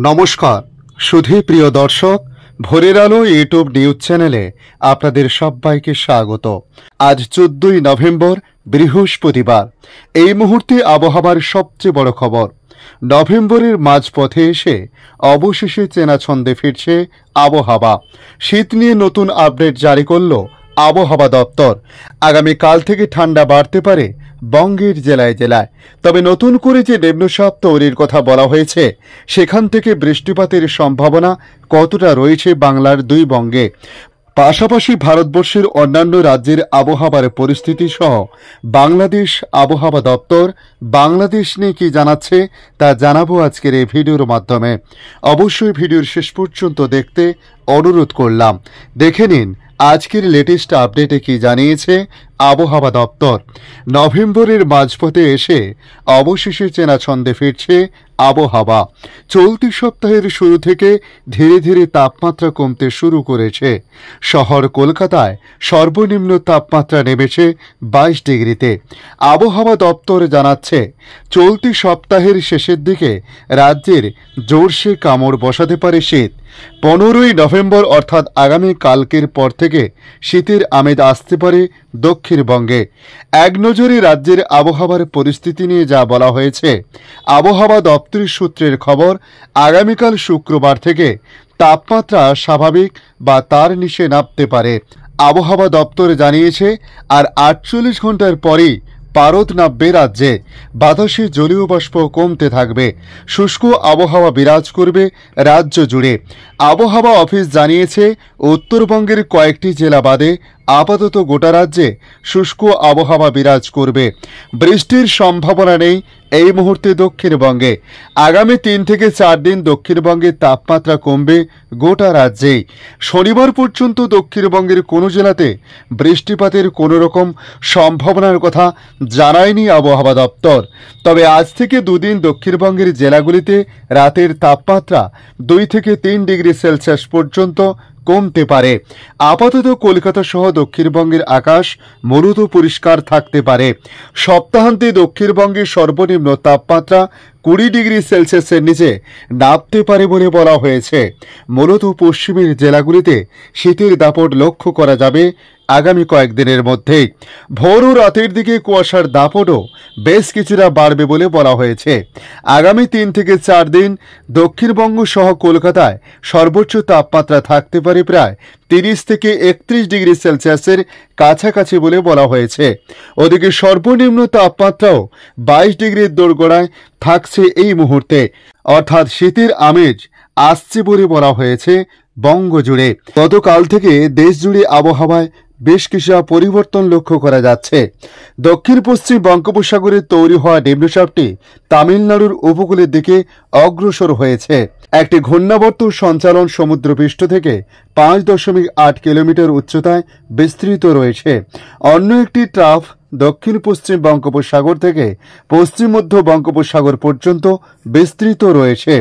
নমস্কার সুধী প্রিয় দর্শক, ভোরের আলো ইউটিউব নিউজ চ্যানেলে আপনাদের সবাইকে স্বাগত। আজ 14ই নভেম্বর বৃহস্পতিবার। এই মুহূর্তে আবহাওয়ার সবচেয়ে বড় খবর। নভেম্বরের মাঝপথে এসে অবশেষে চেনা ছন্দে ফিরছে আবহাওয়া। শীত নিয়ে নতুন আপডেট জারি করল আবহাওয়া দপ্তর। আগামীকাল থেকে ঠান্ডা বাড়তে পারে বঙ্গের জেলায় জেলায়। তবে নতুন করে যে নিম্নচাপ তৈরির কথা বলা হয়েছে, সেখান থেকে বৃষ্টিপাতের সম্ভাবনা কতটা রয়েছে বাংলার দুই বঙ্গে, পাশাপাশি ভারতবর্ষের অন্যান্য রাজ্যের আবহাওয়ার পরিস্থিতি সহ বাংলাদেশ আবহাওয়া দপ্তর বাংলাদেশ নিয়ে কি জানাচ্ছে তা জানাবো আজকের এই ভিডিওর মাধ্যমে। অবশ্যই ভিডিওর শেষ পর্যন্ত দেখতে অনুরোধ করলাম। দেখে নিন আজকের লেটেস্ট আপডেটে কি জানিয়েছে আবহাওয়া দপ্তর। নভেম্বরের মাঝপথে এসে অবশেষে চেনা ছন্দে ফিরছে আবহাওয়া। চলতি সপ্তাহের শুরু থেকে ধীরে ধীরে তাপমাত্রা কমতে শুরু করেছে। শহর কলকাতায় সর্বনিম্ন তাপমাত্রা নেমেছে 22 ডিগ্রিতে। আবহাওয়া দপ্তর জানাচ্ছে, চলতি সপ্তাহের শেষের দিকে রাজ্যের জোরসে কামড় বসাতে পারে শীত। 15ই নভেম্বর অর্থাৎ আগামী কালকের পর থেকে শীতের আমেজ আসতে পারে দক্ষিণবঙ্গে। এক নজরে রাজ্যের আবহাওয়ার পরিস্থিতি নিয়ে যা বলা হয়েছে, আবহাওয়া দপ্তরের সূত্রের খবর, আগামীকাল শুক্রবার থেকে তাপমাত্রা স্বাভাবিক বা তার নিচে নামতে পারে। আবহাওয়া দপ্তর জানিয়েছে, আর 48 ঘন্টার পরেই পারদ নামবে রাজ্যে। বাতাসে জলীয় বাষ্প কমতে থাকবে। শুষ্ক আবহাওয়া বিরাজ করবে রাজ্য জুড়ে। আবহাওয়া অফিস জানিয়েছে, উত্তরবঙ্গের কয়েকটি জেলা বাদে আপাতত গোটা রাজ্যে শুষ্ক আবহাওয়া বিরাজ করবে। বৃষ্টির সম্ভাবনা নেই এই মুহূর্তে দক্ষিণবঙ্গে। আগামী 3 থেকে 4 দিন দক্ষিণবঙ্গের তাপমাত্রা কমবে গোটা রাজ্যেই। শনিবার পর্যন্ত দক্ষিণবঙ্গের কোনো জেলাতে বৃষ্টিপাতের কোনো রকম সম্ভাবনার কথা জানায়নি আবহাওয়া দপ্তর। তবে আজ থেকে 2 দিন দক্ষিণবঙ্গের জেলাগুলিতে রাতের তাপমাত্রা 2 থেকে 3 ডিগ্রি সেলসিয়াস পর্যন্ত কমতে পারে। আপাতত কলকাতা সহ দক্ষিণবঙ্গের আকাশ মূলত পরিষ্কার থাকতে পারে। সপ্তাহান্তে দক্ষিণবঙ্গের সর্বনিম্ন তাপমাত্রা 20 ডিগ্রি সেলসিয়াসের নিচে নামতে পারে বলে বলা হয়েছে। মূলত পশ্চিমের জেলাগুলিতে শীতের দাপট লক্ষ্য করা যাবে আগামী কয়েকদিনের মধ্যেই। ভোর ও রাতের দিকে কুয়াশার দাপটও বেশ কিছুটা বাড়বে বলে বলা হয়েছে। আগামী 3 থেকে 4 দিন দক্ষিণবঙ্গ সহ কলকাতায় সর্বোচ্চ তাপমাত্রা থাকতে পারে প্রায় 30 থেকে 31 ডিগ্রি সেলসিয়াসের কাছাকাছি বলে বলা হয়েছে। ওদিকে সর্বনিম্ন তাপমাত্রাও 22 ডিগ্রির দোরগোড়ায় থাকছে এই মুহূর্তে। অর্থাৎ শীতের আমেজ আসছে বলে বলা হয়েছে বঙ্গজুড়ে। গতকাল থেকে দেশ জুড়ে আবহাওয়ায় বেশ কিছু পরিবর্তন লক্ষ্য করা যাচ্ছে। দক্ষিণ পশ্চিম বঙ্গোপসাগরে তৈরি হওয়া নিম্নচাপটি তামিলনাড়ুর উপকূলের দিকে অগ্রসর হয়েছে। একটি ঘূর্ণাবর্ত সঞ্চালন সমুদ্রপৃষ্ঠ থেকে 5.8 কিলোমিটার উচ্চতায় বিস্তৃত রয়েছে। অন্য একটি ট্রাফ দক্ষিণ পশ্চিম বঙ্গোপসাগর থেকে পশ্চিম মধ্য বঙ্গোপসাগর পর্যন্ত বিস্তৃত রয়েছে।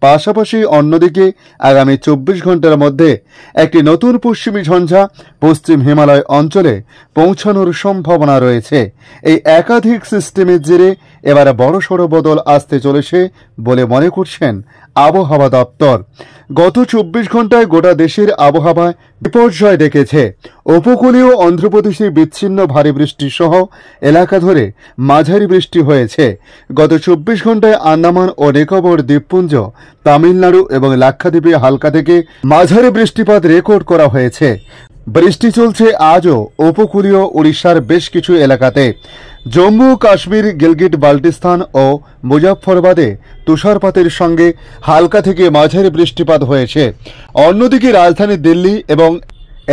পাশাপাশি অন্যদিকে আগামী 24 ঘন্টার মধ্যে একটি নতুন পশ্চিমী ঝঞ্ঝা পশ্চিম হিমালয় অঞ্চলে পৌঁছানোর সম্ভাবনা রয়েছে। এই একাধিক সিস্টেমের জেরে এবার বড়সড় বদল আসতে চলেছে বলে মনে করছেন আবহাওয়া দপ্তর। গত 24 ঘন্টায় গোটা দেশের আবহাওয়ায় বিপর্যয় ডেকেছে। উপকূলীয় অন্ধ্রপ্রদেশে বিচ্ছিন্ন ভারী বৃষ্টি সহ এলাকা ধরে মাঝারি বৃষ্টি হয়েছে। গত 24 ঘন্টায় আন্দামান ও নিকোবর দ্বীপপুঞ্জ, তামিলনাড়ু এবং লাক্ষাদ্বীপে হালকা থেকে মাঝারি বৃষ্টিপাত রেকর্ড করা হয়েছে। বৃষ্টি চলছে আজও উপকূলীয় উড়িষ্যার বেশ কিছু এলাকাতে। জম্মু কাশ্মীর, গিলগিট বাল্টিস্তান ও মুজাফফরবাদে তুষারপাতের সঙ্গে হালকা থেকে মাঝারি বৃষ্টিপাত হয়েছে। অন্যদিকে রাজধানী দিল্লি এবং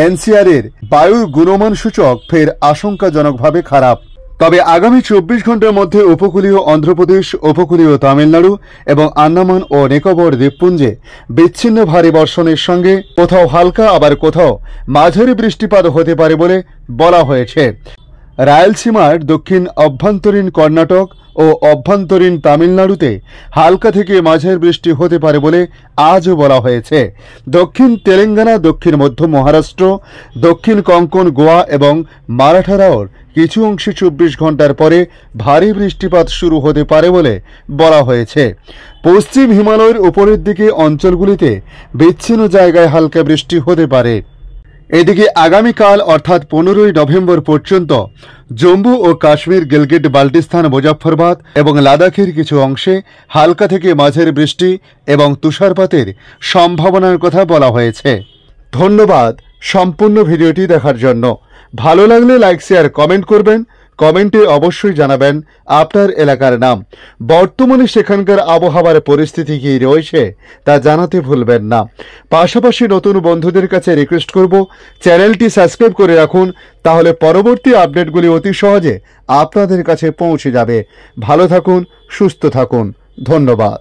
এনসিআরের বায়ুর গুণমান সূচক ফের আশঙ্কাজনকভাবে খারাপ। তবে আগামী 24 ঘন্টার মধ্যে উপকূলীয় অন্ধ্রপ্রদেশ, উপকূলীয় তামিলনাড়ু এবং আন্দামান ও নিকোবর দ্বীপপুঞ্জে বিচ্ছিন্ন ভারী বর্ষণের সঙ্গে কোথাও হালকা আবার কোথাও মাঝারি বৃষ্টিপাত হতে পারে বলে বলা হয়েছে। রায়লসীমার দক্ষিণ অভ্যন্তরীণ কর্ণাটক ও অভ্যন্তরীণ তামিলনাড়ুতে হালকা থেকে মাঝারি বৃষ্টি হতে পারে বলে আজও বলা হয়েছে। দক্ষিণ তেলেঙ্গানা, দক্ষিণ মধ্য মহারাষ্ট্র, দক্ষিণ কোঙ্কণ, গোয়া এবং মারাঠাওয়ার কিছু অংশে 24 ঘন্টার পরে ভারী বৃষ্টিপাত শুরু হতে পারে বলে বলা হয়েছে। পশ্চিম হিমালয়ের উপরের দিকে অঞ্চলগুলিতে বিচ্ছিন্ন জায়গায় হালকা বৃষ্টি হতে পারে। এদিকে আগামীকাল অর্থাৎ 15ই নভেম্বর পর্যন্ত জম্মু ও কাশ্মীর, গিলগিট বাল্টিস্তান, মুজফ্ফরবাদ এবং লাদাখের কিছু অংশে হালকা থেকে মাঝারি বৃষ্টি এবং তুষারপাতের সম্ভাবনার কথা বলা হয়েছে। ধন্যবাদ সম্পূর্ণ ভিডিওটি দেখার জন্য। ভালো লাগলে লাইক, শেয়ার, কমেন্ট করবেন। কমেন্টে অবশ্যই জানাবেন আপনার এলাকার নাম। বর্তমানে সেখানকার আবহাওয়ার পরিস্থিতি কী রয়েছে তা জানাতে ভুলবেন না। পাশাপাশি নতুন বন্ধুদের কাছে রিকোয়েস্ট করব, চ্যানেলটি সাবস্ক্রাইব করে রাখুন, তাহলে পরবর্তী আপডেটগুলি অতি সহজে আপনাদের কাছে পৌঁছে যাবে। ভালো থাকুন, সুস্থ থাকুন। ধন্যবাদ।